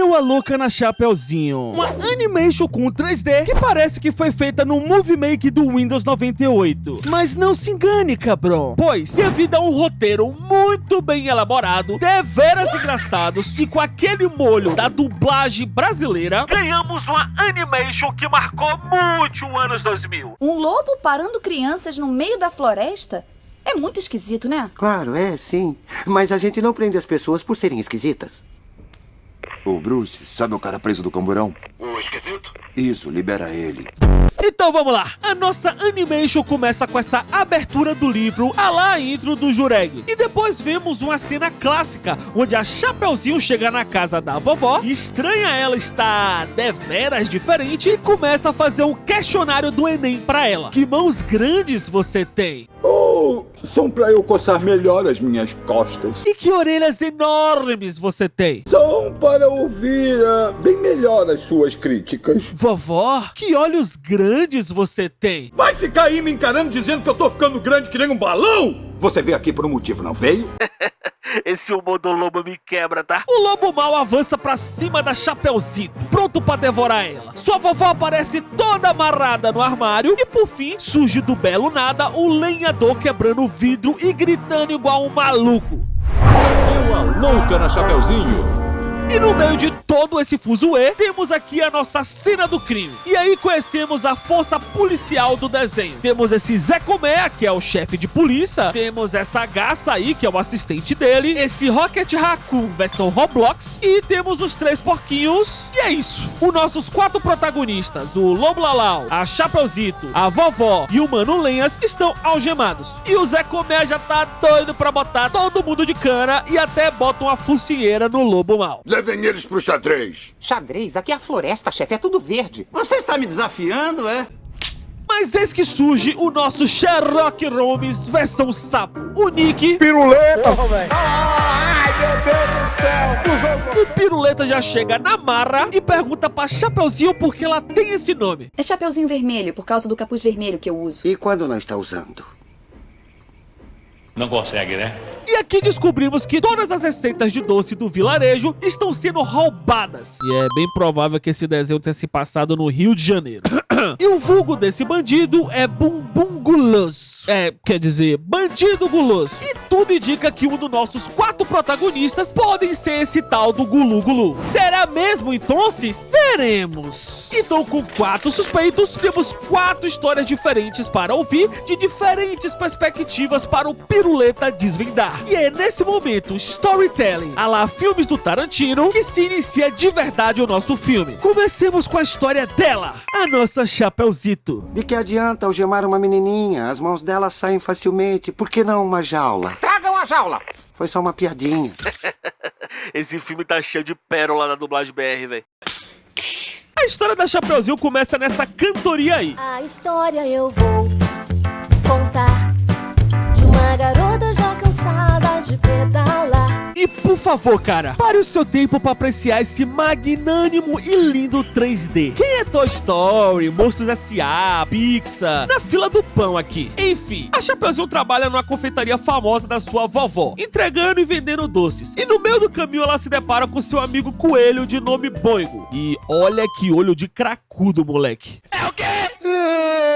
Lua Louca na Chapeuzinho, uma animation com 3D que parece que foi feita no Movie Maker do Windows 98. Mas não se engane, cabrão, pois devido a um roteiro muito bem elaborado, deveras engraçados e com aquele molho da dublagem brasileira, ganhamos uma animation que marcou muito o anos 2000. Um lobo parando crianças no meio da floresta? É muito esquisito, né? Claro, é, sim. Mas a gente não prende as pessoas por serem esquisitas. Ô, Bruce, sabe o cara preso do camburão? O esquisito? Isso, libera ele. Então vamos lá, a nossa animation começa com essa abertura do livro a lá a intro do Jureg. E depois vemos uma cena clássica, onde a Chapeuzinho chega na casa da vovó, estranha ela estar deveras diferente e começa a fazer um questionário do Enem pra ela. Que mãos grandes você tem? Oh, são pra eu coçar melhor as minhas costas. E que orelhas enormes você tem? São para ouvir bem melhor as suas críticas. Vovó, que olhos grandes você tem? Vai ficar aí me encarando dizendo que eu tô ficando grande que nem um balão? Você veio aqui por um motivo, não veio? Esse humor do lobo me quebra, tá? O lobo mau avança pra cima da Chapeuzinho, pronto pra devorar ela. Sua vovó aparece toda amarrada no armário e, por fim, surge do belo nada o lenhador quebrando o vidro e gritando igual um maluco. Lua Louca na Chapeuzinho. E no meio de todo esse fuzuê, temos aqui a nossa cena do crime. E aí conhecemos a força policial do desenho. Temos esse Zé Colmeia, que é o chefe de polícia. Temos essa Garça aí, que é o assistente dele. Esse Rocket Raccoon versão Roblox. E temos os três porquinhos. E é isso. Os nossos 4 protagonistas, o Lobo Lalau, a Chapeuzito, a vovó e o Mano Lenhas, estão algemados. E o Zé Colmeia já tá doido pra botar todo mundo de cana e até bota uma focinheira no Lobo Mau. Levem eles pro xadrez. Xadrez? Aqui é a floresta, chefe, é tudo verde. Você está me desafiando, é? Mas eis que surge o nosso Sherlock Holmes versão sapo. O Nick... Piruleta! Ai, meu Deus do céu! O Piruleta já chega na marra e pergunta pra Chapeuzinho por que ela tem esse nome. É Chapeuzinho Vermelho, por causa do capuz vermelho que eu uso. E quando não está usando? Não consegue, né? E aqui descobrimos que todas as receitas de doce do vilarejo estão sendo roubadas. E é bem provável que esse desenho tenha se passado no Rio de Janeiro. E o vulgo desse bandido é Bumbum Guloso. Quer dizer, bandido guloso. E tudo indica que um dos nossos 4 protagonistas podem ser esse tal do Gulu Gulu. Será mesmo, então? Veremos. Então, com 4 suspeitos, temos 4 histórias diferentes para ouvir, de diferentes perspectivas para o Piruleta desvendar. E é nesse momento, storytelling, à la filmes do Tarantino, que se inicia de verdade o nosso filme. Comecemos com a história dela, a nossa Chapeuzito. De que adianta algemar uma menininha? As mãos dela saem facilmente. Por que não uma jaula? Tragam a jaula! Foi só uma piadinha. Esse filme tá cheio de pérola na dublagem BR, velho. A história da Chapeuzinho começa nessa cantoria aí. A história eu vou contar de uma garota já cansada de pedalar. E por favor, cara, pare o seu tempo pra apreciar esse magnânimo e lindo 3D. Quem é Toy Story, Monstros S.A., Pixar, na fila do pão aqui? Enfim, a Chapeuzinho trabalha numa confeitaria famosa da sua vovó, entregando e vendendo doces. E no meio do caminho ela se depara com seu amigo coelho de nome Boingo. E olha que olho de cracudo, moleque. É o quê?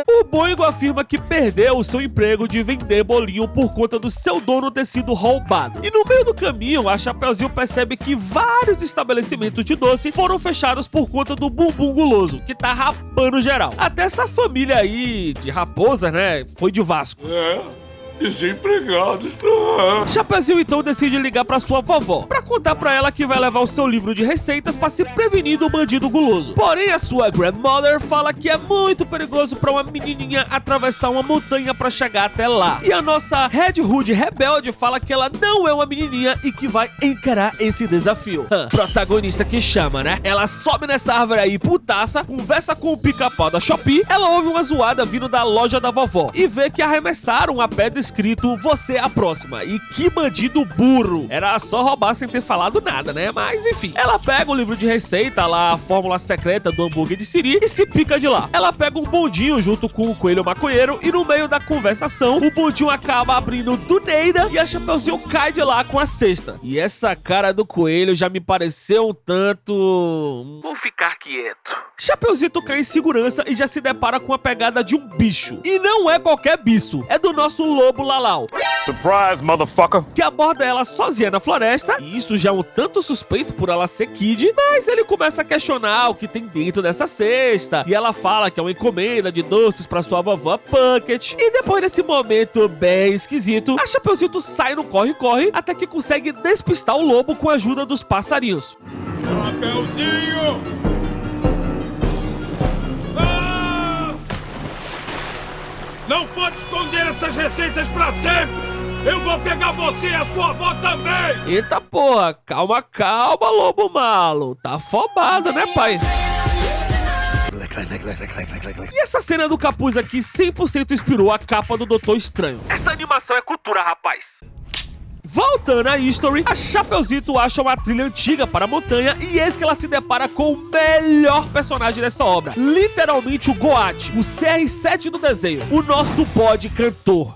O Boingo afirma que perdeu o seu emprego de vender bolinho por conta do seu dono ter sido roubado. E no meio do caminho, a Chapeuzinho percebe que vários estabelecimentos de doce foram fechados por conta do Bumbum Guloso, que tá rapando geral. Até essa família aí de raposa, né, foi de Vasco. Desempregados. Chapeuzinho então decide ligar pra sua vovó, pra contar pra ela que vai levar o seu livro de receitas pra se prevenir do bandido guloso. Porém, a sua grandmother fala que é muito perigoso pra uma menininha atravessar uma montanha pra chegar até lá. E a nossa Red Hood rebelde fala que ela não é uma menininha e que vai encarar esse desafio. Protagonista que chama, né? Ela sobe nessa árvore aí putaça, conversa com o pica-pau da Shopee, ela ouve uma zoada vindo da loja da vovó e vê que arremessaram a pedra escrito "Você é a próxima". E que bandido burro. Era só roubar sem ter falado nada, né? Mas enfim. Ela pega o livro de receita lá, a fórmula secreta do hambúrguer de siri, e se pica de lá. Ela pega um bondinho junto com o coelho maconheiro e no meio da conversação, o bondinho acaba abrindo do Neida e a Chapeuzinho cai de lá com a cesta. E essa cara do coelho já me pareceu um tanto... Vou ficar quieto. Chapeuzito cai em segurança e já se depara com a pegada de um bicho. E não é qualquer bicho, é do nosso lobo Lalau. Surprise, motherfucker. Que aborda ela sozinha na floresta, e isso já é um tanto suspeito por ela ser kid, mas ele começa a questionar o que tem dentro dessa cesta, e ela fala que é uma encomenda de doces pra sua vovó Puckett. E depois desse momento bem esquisito, a Chapeuzito sai no corre-corre até que consegue despistar o lobo com a ajuda dos passarinhos. Chapeuzinho! Não pode esconder essas receitas pra sempre! Eu vou pegar você e a sua avó também! Eita porra, calma, calma, lobo malo. Tá afobado, né, pai? E essa cena do capuz aqui 100% inspirou a capa do Doutor Estranho. Essa animação é cultura, rapaz. Voltando à History, a Chapeuzito acha uma trilha antiga para a montanha e eis que ela se depara com o melhor personagem dessa obra. Literalmente o Goat, o CR7 do desenho, o nosso bode cantor.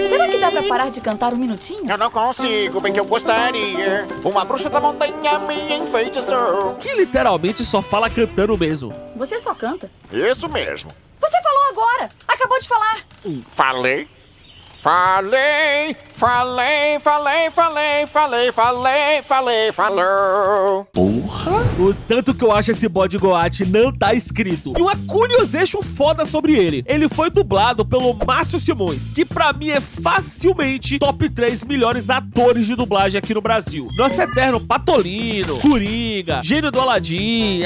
Será que dá pra parar de cantar um minutinho? Eu não consigo, bem que eu gostaria. Uma bruxa da montanha me enfeitiçou. Que literalmente só fala cantando mesmo. Você só canta? Isso mesmo. Você falou agora! Acabou de falar! Falei. Falou. O tanto que eu acho esse bode Goat não tá escrito. E uma curiosation foda sobre ele. Ele foi dublado pelo Márcio Simões, que pra mim é facilmente top 3 melhores atores de dublagem aqui no Brasil. Nosso eterno Patolino, Coringa, Gênio do Aladim.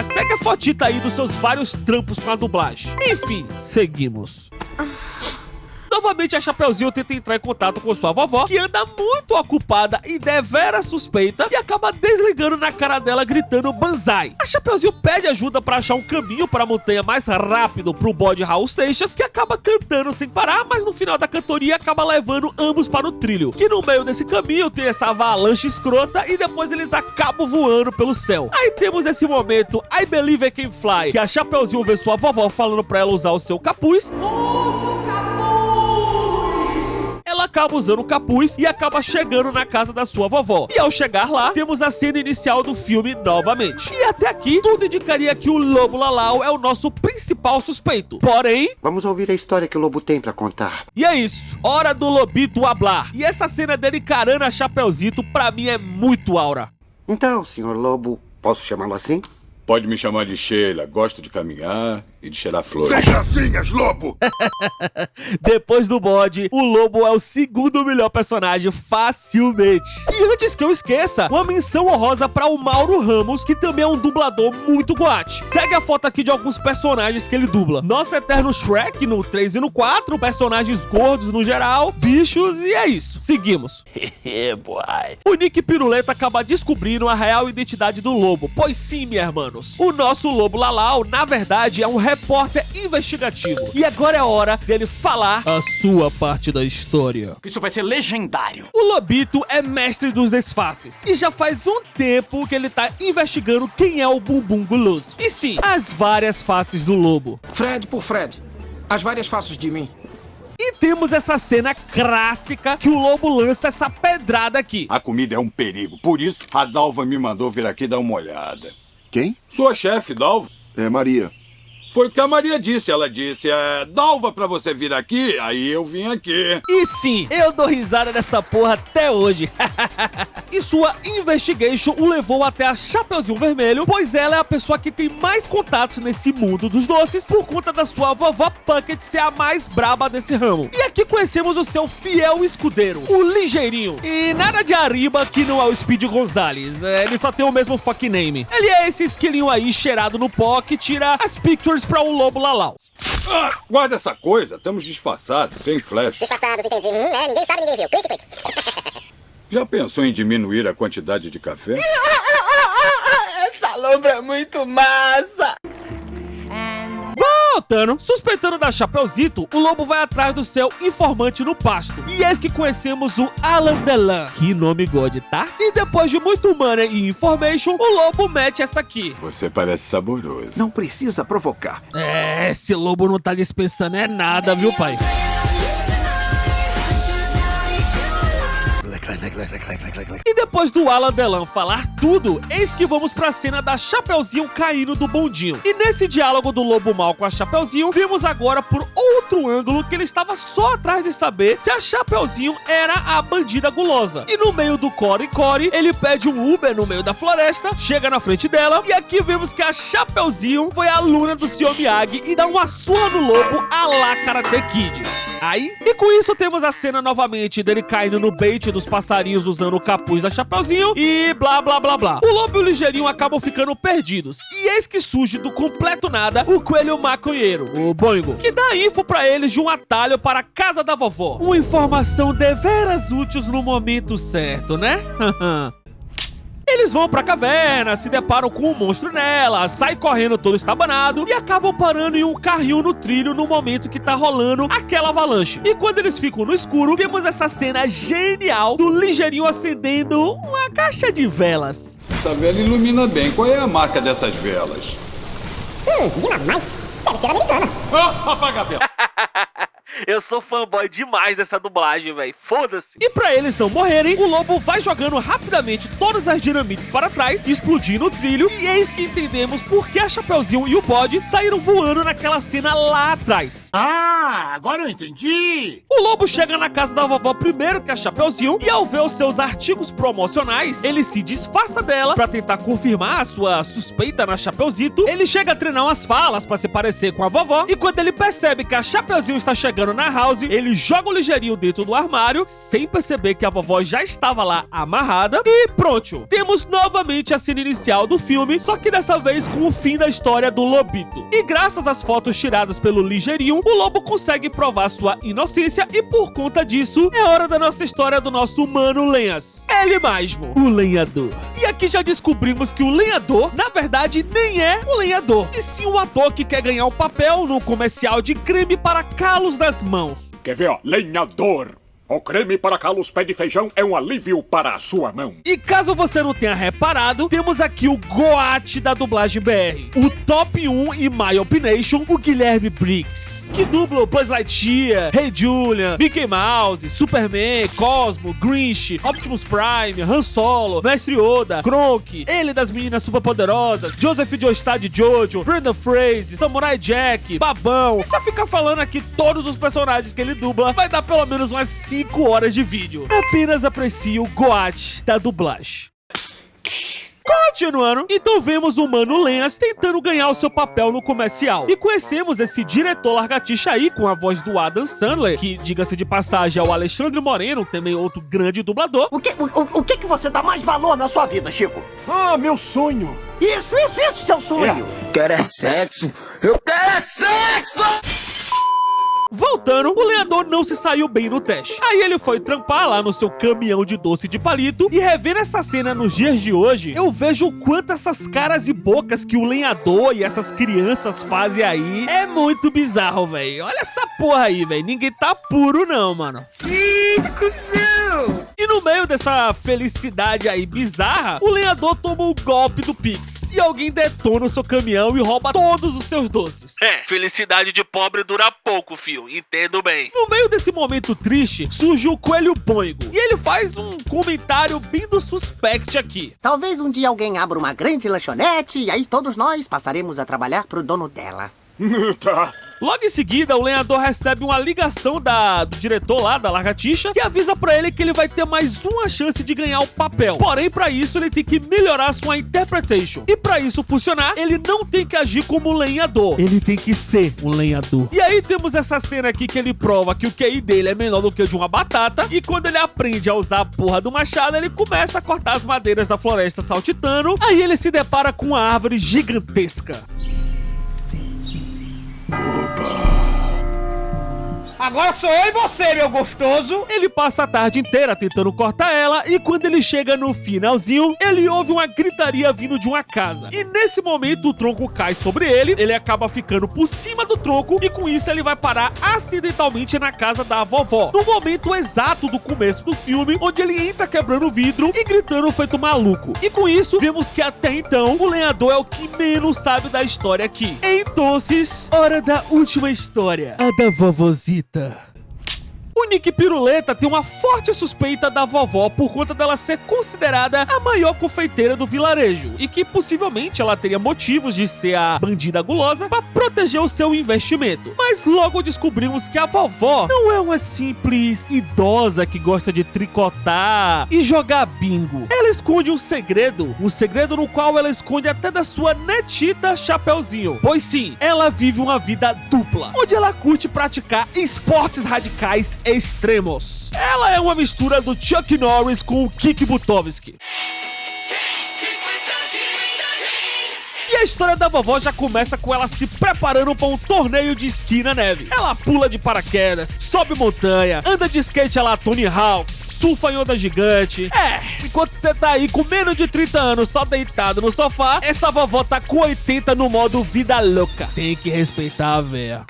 Segue a fotita aí dos seus vários trampos com a dublagem. Enfim, seguimos. Novamente, a Chapeuzinho tenta entrar em contato com sua vovó, que anda muito ocupada e deveras suspeita, e acaba desligando na cara dela, gritando banzai. A Chapeuzinho pede ajuda pra achar um caminho para a montanha mais rápido pro bode Raul Seixas, que acaba cantando sem parar, mas no final da cantoria acaba levando ambos para o trilho. Que no meio desse caminho tem essa avalanche escrota e depois eles acabam voando pelo céu. Aí temos esse momento, I Believe I Can Fly, que a Chapeuzinho vê sua vovó falando pra ela usar o seu capuz. Ela acaba usando o capuz e acaba chegando na casa da sua vovó. E ao chegar lá, temos a cena inicial do filme novamente. E até aqui, tudo indicaria que o Lobo Lalau é o nosso principal suspeito. Porém... vamos ouvir a história que o lobo tem pra contar. E é isso. Hora do Lobito hablar. E essa cena dele encarando a Chapeuzito, pra mim, é muito aura. Então, senhor Lobo, posso chamá-lo assim? Pode me chamar de Sheila, gosto de caminhar e de cheirar flores. Seja assim, lobo! Depois do bode, o lobo é o segundo melhor personagem facilmente. E antes que eu esqueça, uma menção honrosa para o Mauro Ramos, que também é um dublador muito goate. Segue a foto aqui de alguns personagens que ele dubla. Nosso eterno Shrek no 3 e no 4, personagens gordos no geral, bichos e é isso. Seguimos. O Nick Piruleta acaba descobrindo a real identidade do lobo. Pois sim, minha irmãos, o nosso lobo Lalau, na verdade, é um repórter investigativo. E agora é hora dele falar a sua parte da história. Isso vai ser legendário. O Lobito é mestre dos disfarces. E já faz um tempo que ele tá investigando quem é o Bumbum Guloso. E sim, as várias faces do lobo. Fred por Fred. As várias faces de mim. E temos essa cena clássica que o lobo lança essa pedrada aqui. A comida é um perigo. Por isso, a Dalva me mandou vir aqui dar uma olhada. Quem? Sua chefe, Dalva. É Maria. Foi o que a Maria disse. Ela disse, Dalva, pra você vir aqui, aí eu vim aqui. E sim, eu dou risada dessa porra até hoje. E sua investigation o levou até a Chapeuzinho Vermelho, pois ela é a pessoa que tem mais contatos nesse mundo dos doces, por conta da sua vovó Puckett ser a mais braba desse ramo. E aqui conhecemos o seu fiel escudeiro, o Ligeirinho. E nada de Ariba que não é o Speed Gonzales, ele só tem o mesmo fucking name. Ele é esse esquilinho aí cheirado no pó que tira as pictures pra o Lobo Lalau. Guarda essa coisa, estamos disfarçados, sem flash. Disfarçados, entendi. Ninguém sabe, ninguém viu. Clique, clique. Já pensou em diminuir a quantidade de café? Essa lombra é muito massa. Voltando, suspeitando da Chapéuzito, o lobo vai atrás do seu informante no pasto. E eis que conhecemos o Alan Delan. Que nome god, tá? E depois de muito money e information, o lobo mete essa aqui. Você parece saboroso. Não precisa provocar. Esse lobo não tá dispensando nada, viu, pai? E depois do Alan Delan falar tudo, eis que vamos pra cena da Chapeuzinho caindo do bondinho. E nesse diálogo do lobo mal com a Chapeuzinho, vimos agora por outro ângulo que ele estava só atrás de saber se a Chapeuzinho era a bandida gulosa. E no meio do Core, ele pede um Uber no meio da floresta, chega na frente dela, e aqui vemos que a Chapeuzinho foi a aluna do Sr. Miyagi e dá uma surra no lobo a lá Karate Kid. Aí, e com isso temos a cena novamente dele caindo no bait dos passarinhos usando o capuz da Chapeuzinho e blá blá blá blá. O lobo e o ligeirinho acabam ficando perdidos. E eis que surge do completo nada o coelho maconheiro, o Boingo, que dá info pra eles de um atalho para a casa da vovó. Uma informação deveras útil no momento certo, né? Eles vão pra caverna, se deparam com um monstro nela, saem correndo todo estabanado e acabam parando em um carrinho no trilho no momento que tá rolando aquela avalanche. E quando eles ficam no escuro, temos essa cena genial do ligeirinho acendendo uma caixa de velas. Essa vela ilumina bem. Qual é a marca dessas velas? Dinamite. Deve ser americana. Apaga a vela. Eu sou fanboy demais dessa dublagem, velho. Foda-se. E pra eles não morrerem, o lobo vai jogando rapidamente todas as dinamites para trás, explodindo o trilho, e eis que entendemos por que a Chapeuzinho e o bode saíram voando naquela cena lá atrás. Ah, agora eu entendi. O lobo chega na casa da vovó primeiro que a Chapeuzinho, e ao ver os seus artigos promocionais, ele se disfarça dela pra tentar confirmar a sua suspeita na Chapeuzito. Ele chega a treinar umas falas pra se parecer com a vovó, e quando ele percebe que a Chapeuzinho está chegando na house, ele joga o ligeirinho dentro do armário, sem perceber que a vovó já estava lá amarrada, e pronto. Temos novamente a cena inicial do filme, só que dessa vez com o fim da história do lobito. E graças às fotos tiradas pelo ligeirinho, o lobo consegue provar sua inocência e por conta disso, é hora da nossa história do nosso mano Lenhas. Ele mesmo, o lenhador. E aqui já descobrimos que o lenhador, na verdade, nem é o lenhador, e sim um ator que quer ganhar um papel num comercial de creme para calos das mãos. Quer ver, ó? Lenhador. O creme para calos pé de feijão é um alívio para a sua mão. E caso você não tenha reparado, temos aqui o Goat da dublagem BR. O top 1 e My Opination, o Guilherme Briggs, que dubla o Buzz Lightyear, Hey Julian, Mickey Mouse, Superman, Cosmo, Grinch, Optimus Prime, Han Solo, Mestre Yoda, Kronk, ele das Meninas Superpoderosas, Joseph Joestar de Jojo, Brendan Fraser, Samurai Jack, Babão. E se eu ficar falando aqui todos os personagens que ele dubla, vai dar pelo menos umas 5 horas de vídeo. Apenas aprecie o Goat da dublagem. Continuando, então vemos o mano Lenhas tentando ganhar o seu papel no comercial. E conhecemos esse diretor largatixa aí com a voz do Adam Sandler, que, diga-se de passagem, é o Alexandre Moreno, também outro grande dublador. O que você dá mais valor na sua vida, Chico? Ah, meu sonho. Isso, seu sonho. Quero é sexo. Eu quero é sexo! Voltando, o lenhador não se saiu bem no teste. Aí ele foi trampar lá no seu caminhão de doce de palito, e revendo essa cena nos dias de hoje, eu vejo o quanto essas caras e bocas que o lenhador e essas crianças fazem aí é muito bizarro, velho. Olha essa porra aí, velho. Ninguém tá puro não, mano. Ih, cuzão! E no meio dessa felicidade aí bizarra, o lenhador toma o golpe do Pix, e alguém detona o seu caminhão e rouba todos os seus doces. Felicidade de pobre dura pouco, fio. Entendo bem. No meio desse momento triste, surge o Coelho Boingo, e ele faz um comentário bem do suspect aqui. Talvez um dia alguém abra uma grande lanchonete e aí todos nós passaremos a trabalhar pro dono dela. Tá. Logo em seguida, o lenhador recebe uma ligação do diretor lá da Lagartixa, que avisa pra ele que ele vai ter mais uma chance de ganhar o papel. Porém, pra isso, ele tem que melhorar sua interpretation. E pra isso funcionar, ele não tem que agir como lenhador. Ele tem que ser um lenhador. E aí temos essa cena aqui que ele prova que o QI dele é menor do que o de uma batata. E quando ele aprende a usar a porra do machado, ele começa a cortar as madeiras da floresta saltitando. Aí ele se depara com uma árvore gigantesca. Agora sou eu e você, meu gostoso. Ele passa a tarde inteira tentando cortar ela e quando ele chega no finalzinho, ele ouve uma gritaria vindo de uma casa. E nesse momento o tronco cai sobre ele acaba ficando por cima do tronco e com isso ele vai parar acidentalmente na casa da vovó. No momento exato do começo do filme, onde ele entra quebrando o vidro e gritando feito maluco. E com isso, vemos que até então, o lenhador é o que menos sabe da história aqui. Então, hora da última história, a da vovozita. O Nick Piruleta tem uma forte suspeita da vovó por conta dela ser considerada a maior confeiteira do vilarejo e que possivelmente ela teria motivos de ser a bandida gulosa para proteger o seu investimento. Mas logo descobrimos que a vovó não é uma simples idosa que gosta de tricotar e jogar bingo. Ela esconde um segredo no qual ela esconde até da sua netita Chapeuzinho. Pois sim, ela vive uma vida dupla, onde ela curte praticar esportes radicais extremos. Ela é uma mistura do Chuck Norris com o Kiki Butovski. E a história da vovó já começa com ela se preparando para um torneio de esqui na neve. Ela pula de paraquedas, sobe montanha, anda de skate à la Tony Hawks, surfa em onda gigante. Enquanto você tá aí com menos de 30 anos só deitado no sofá, essa vovó tá com 80 no modo vida louca. Tem que respeitar a véia.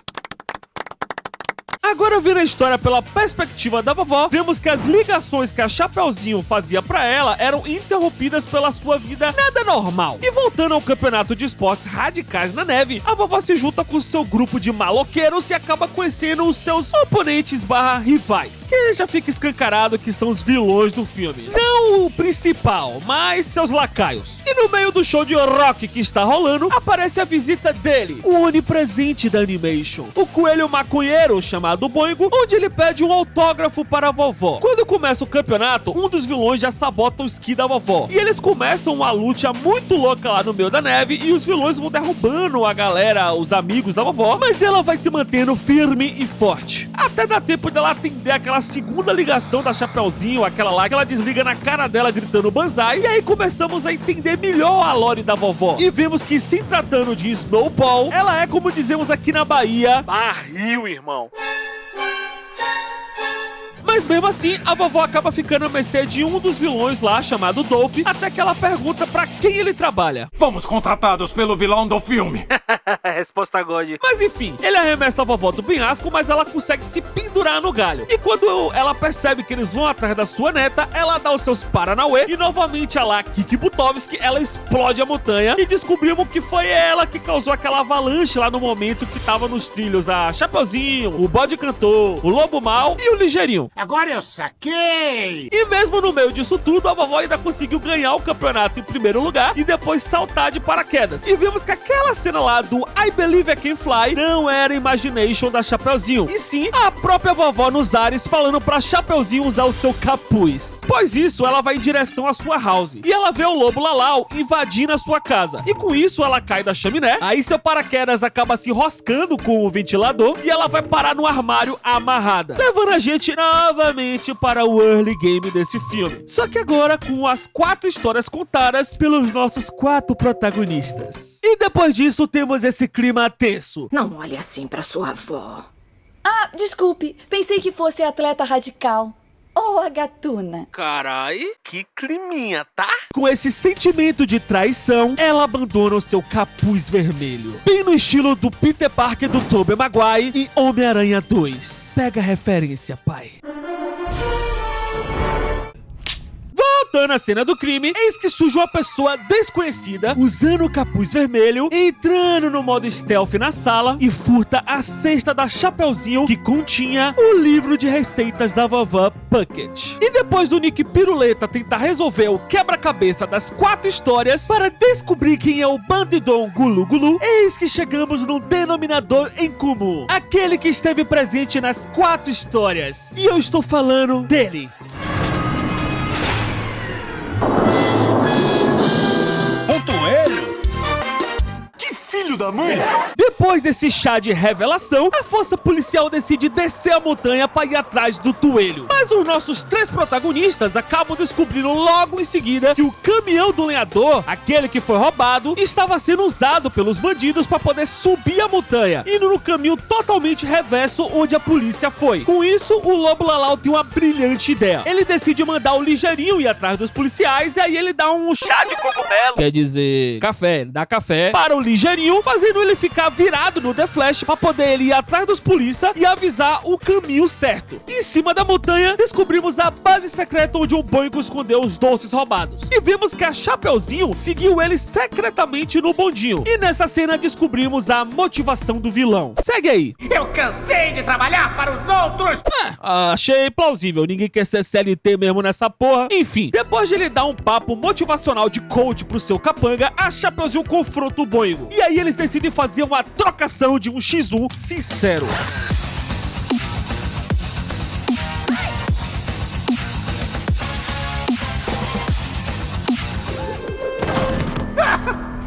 Agora, vendo a história pela perspectiva da vovó, vemos que as ligações que a Chapeuzinho fazia pra ela eram interrompidas pela sua vida nada normal. E voltando ao campeonato de esportes radicais na neve, a vovó se junta com seu grupo de maloqueiros e acaba conhecendo os seus oponentes /rivais, que já fica escancarado que são os vilões do filme. Não o principal, mas seus lacaios. E no meio do show de rock que está rolando, aparece a visita dele, o onipresente da Animation, o coelho maconheiro chamado Boingo, onde ele pede um autógrafo para a vovó. Quando começa o campeonato, um dos vilões já sabota o esqui da vovó. E eles começam uma luta muito louca lá no meio da neve e os vilões vão derrubando a galera, os amigos da vovó, mas ela vai se mantendo firme e forte. Até dá tempo dela atender aquela segunda ligação da Chapeuzinho, aquela lá que ela desliga na cara dela gritando banzai, e aí começamos a entender melhor a lore da vovó. E vemos que, se tratando de Snowball, ela é, como dizemos aqui na Bahia, barril, irmão. Mas mesmo assim, a vovó acaba ficando à mercê de um dos vilões lá, chamado Dolph, até que ela pergunta pra quem ele trabalha. Fomos contratados pelo vilão do filme. Resposta God. Mas enfim, ele arremessa a vovó do penhasco, mas ela consegue se pendurar no galho. E quando ela percebe que eles vão atrás da sua neta, ela dá os seus paranauê e novamente a lá, Kiki Butovski, ela explode a montanha e descobrimos que foi ela que causou aquela avalanche lá no momento que tava nos trilhos a Chapeuzinho, o Bode Cantor, o Lobo Mau e o Ligeirinho. Agora eu saquei! E mesmo no meio disso tudo, a vovó ainda conseguiu ganhar o campeonato em primeiro lugar e depois saltar de paraquedas. E vimos que aquela cena lá do I Believe I Can Fly não era Imagination da Chapeuzinho, e sim a própria vovó nos ares falando pra Chapeuzinho usar o seu capuz. Pois isso, ela vai em direção à sua house e ela vê o Lobo Lalau invadindo a sua casa. E com isso, ela cai da chaminé, aí seu paraquedas acaba se enroscando com o ventilador e ela vai parar no armário amarrada, levando a gente novamente para o early game desse filme. Só que agora com as 4 histórias contadas pelos nossos 4 protagonistas. E depois disso temos esse clima tenso. Não olhe assim pra sua avó. Ah, desculpe. Pensei que fosse atleta radical. Ou a gatuna. Carai, que climinha, tá? Com esse sentimento de traição, ela abandona o seu capuz vermelho. Bem no estilo do Peter Parker do Tobey Maguire e Homem-Aranha 2. Pega a referência, pai. Voltando à cena do crime, eis que surge uma pessoa desconhecida, usando o capuz vermelho, entrando no modo stealth na sala e furta a cesta da Chapeuzinho que continha o livro de receitas da vovó Puckett. E depois do Nick Piruleta tentar resolver o quebra-cabeça das 4 histórias para descobrir quem é o bandidão Gulu Gulu, eis que chegamos num denominador em comum, aquele que esteve presente nas 4 histórias. E eu estou falando dele. filho da mãe! Depois desse chá de revelação, a força policial decide descer a montanha para ir atrás do Toelho. Mas os nossos 3 protagonistas acabam descobrindo logo em seguida que o caminhão do lenhador, aquele que foi roubado, estava sendo usado pelos bandidos para poder subir a montanha, indo no caminho totalmente reverso onde a polícia foi. Com isso, o Lobo Lalau tem uma brilhante ideia. Ele decide mandar o Ligeirinho ir atrás dos policiais e aí ele dá um chá de cogumelo, quer dizer, café, ele dá café para o Ligeirinho, fazendo ele ficar virado no The Flash para poder ele ir atrás dos polícia e avisar o caminho certo. Em cima da montanha, descobrimos a base secreta onde o Boingo escondeu os doces roubados. E vimos que a Chapeuzinho seguiu ele secretamente no bondinho. E nessa cena descobrimos a motivação do vilão. Segue aí. Eu cansei de trabalhar para os outros! Achei plausível, ninguém quer ser CLT mesmo nessa porra. Enfim, depois de ele dar um papo motivacional de coach pro seu capanga, a Chapeuzinho confronta o Boingo. E aí eles decidem fazer uma trocação de um X1 sincero.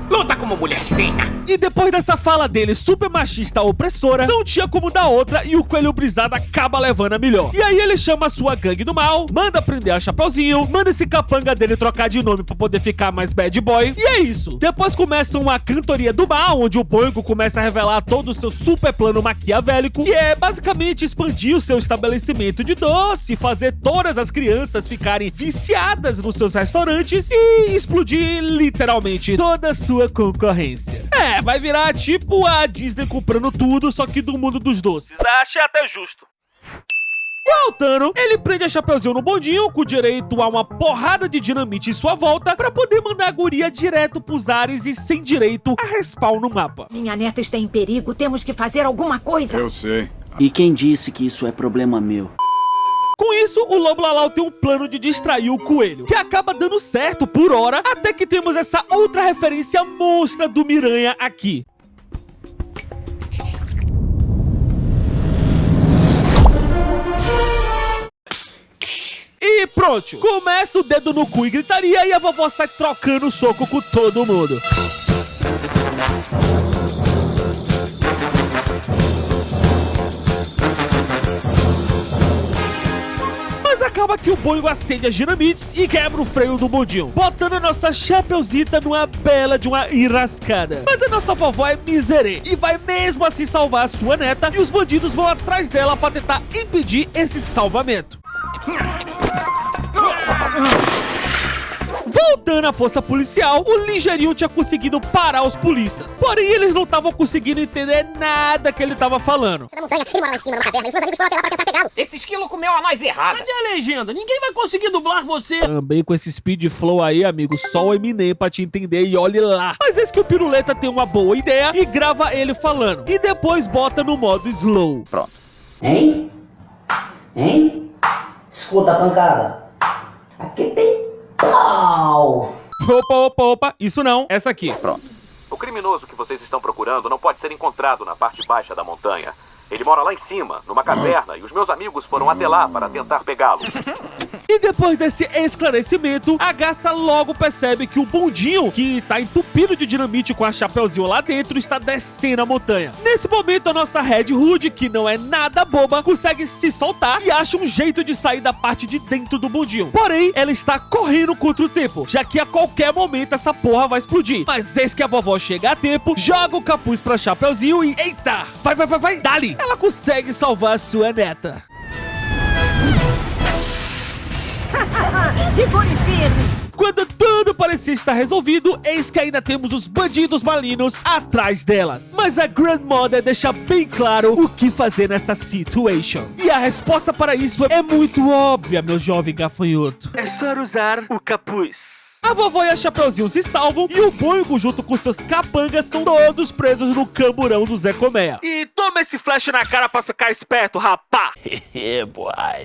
Luta como mulherzinha! E depois dessa fala dele super machista opressora, não tinha como dar outra e o Coelho Brisado acaba levando a melhor. E aí ele chama a sua gangue do mal, manda prender a Chapeuzinho, manda esse capanga dele trocar de nome pra poder ficar mais bad boy. E é isso. Depois começa uma cantoria do mal, onde o Boingo começa a revelar todo o seu super plano maquiavélico, que é basicamente expandir o seu estabelecimento de doce, fazer todas as crianças ficarem viciadas nos seus restaurantes e explodir literalmente toda a sua concorrência. Vai virar tipo a Disney comprando tudo, só que do mundo dos doces. Achei até justo. Voltando, ele prende a Chapeuzinho no bondinho, com direito a uma porrada de dinamite em sua volta, pra poder mandar a guria direto pros ares e sem direito a respawn no mapa. Minha neta está em perigo, temos que fazer alguma coisa. Eu sei. E quem disse que isso é problema meu? Com isso, o Lobo Lalau tem um plano de distrair o coelho, que acaba dando certo por hora, até que temos essa outra referência monstra do Miranha aqui. E pronto, começa o dedo no cu e gritaria e a vovó sai trocando soco com todo mundo. Acaba que o Boingo acende as dinamites e quebra o freio do bondinho, botando a nossa Chapeuzita numa bela de uma enrascada. Mas a nossa vovó é miserê e vai mesmo assim salvar a sua neta, e os bandidos vão atrás dela para tentar impedir esse salvamento. Voltando à força policial, o Ligeirinho tinha conseguido parar os polícias. Porém, eles não estavam conseguindo entender nada que ele estava falando. Na montanha, ele mora lá em cima, numa caverna, e os meus amigos foram até lá pra tentar pegá-lo. Esse esquilo comeu a nós errada. Cadê a legenda? Ninguém vai conseguir dublar você. Também com esse speed flow aí, amigo, só o Eminem pra te entender e olhe lá. Mas eis que o Piruleta tem uma boa ideia e grava ele falando. E depois bota no modo slow. Pronto. Hein? Escuta a pancada. Aqui tem pau. Opa, isso não, essa aqui. Pronto. O criminoso que vocês estão procurando não pode ser encontrado na parte baixa da montanha. Ele mora lá em cima, numa caverna, e os meus amigos foram até lá para tentar pegá-lo. E depois desse esclarecimento, a Garça logo percebe que o bondinho, que tá entupido de dinamite com a Chapeuzinho lá dentro, está descendo a montanha. Nesse momento, a nossa Red Hood, que não é nada boba, consegue se soltar e acha um jeito de sair da parte de dentro do bondinho. Porém, ela está correndo contra o tempo, já que a qualquer momento essa porra vai explodir. Mas eis que a vovó chega a tempo, joga o capuz pra Chapeuzinho e... Eita! Vai, dali! Ela consegue salvar a sua neta. Segure firme! Quando tudo parecia estar resolvido, eis que ainda temos os bandidos malignos atrás delas. Mas a Grandmother deixa bem claro o que fazer nessa situation. E a resposta para isso é muito óbvia, meu jovem gafanhoto. É só usar o capuz. A vovó e a Chapeuzinho se salvam e o Boingo, junto com seus capangas, são todos presos no camburão do Zé Colmeia. E toma esse flash na cara pra ficar esperto, rapá!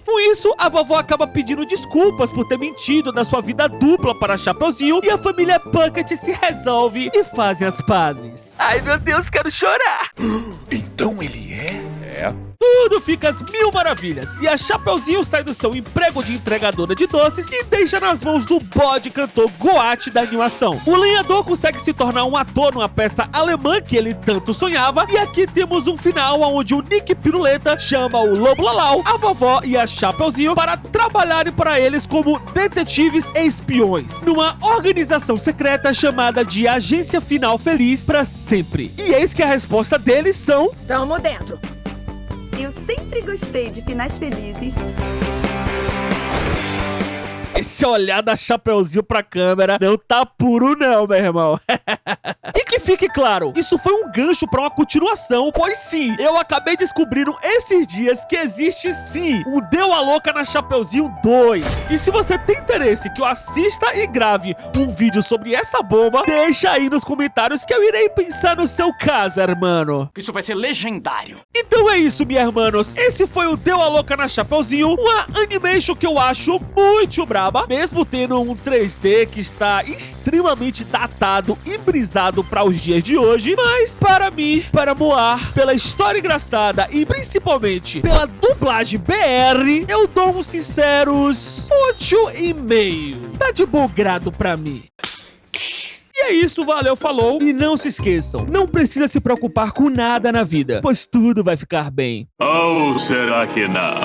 Com isso, a vovó acaba pedindo desculpas por ter mentido da sua vida dupla para a Chapeuzinho e a família Puckett se resolve e fazem as pazes. Ai, meu Deus, quero chorar! Então ele é? tudo fica às mil maravilhas. E a Chapeuzinho sai do seu emprego de entregadora de doces e deixa nas mãos do bode cantor Goat da animação. O lenhador consegue se tornar um ator numa peça alemã que ele tanto sonhava. E aqui temos um final onde o Nick Piruleta chama o Lobo Lalau, a vovó e a Chapeuzinho para trabalharem para eles como detetives e espiões numa organização secreta chamada de Agência Final Feliz pra sempre. E eis que a resposta deles são... Tamo dentro. Eu sempre gostei de finais felizes. Esse olhar da Chapeuzinho pra câmera não tá puro não, meu irmão. E que fique claro, isso foi um gancho pra uma continuação, pois sim, eu acabei descobrindo esses dias que existe sim um Deu a Louca na Chapeuzinho 2. E se você tem interesse que eu assista e grave um vídeo sobre essa bomba, deixa aí nos comentários que eu irei pensar no seu caso, hermano. Isso vai ser legendário. Então é isso, minha hermanos. Esse foi o Deu a Louca na Chapeuzinho, uma animation que eu acho muito braba, mesmo tendo um 3D que está extremamente datado e brisado para os dias de hoje. Mas para mim, para Moar, pela história engraçada e principalmente pela dublagem BR, eu dou uns sinceros 8,5. Tá de bom grado pra mim. E é isso, valeu, falou. E não se esqueçam, não precisa se preocupar com nada na vida, pois tudo vai ficar bem. Ou será que não?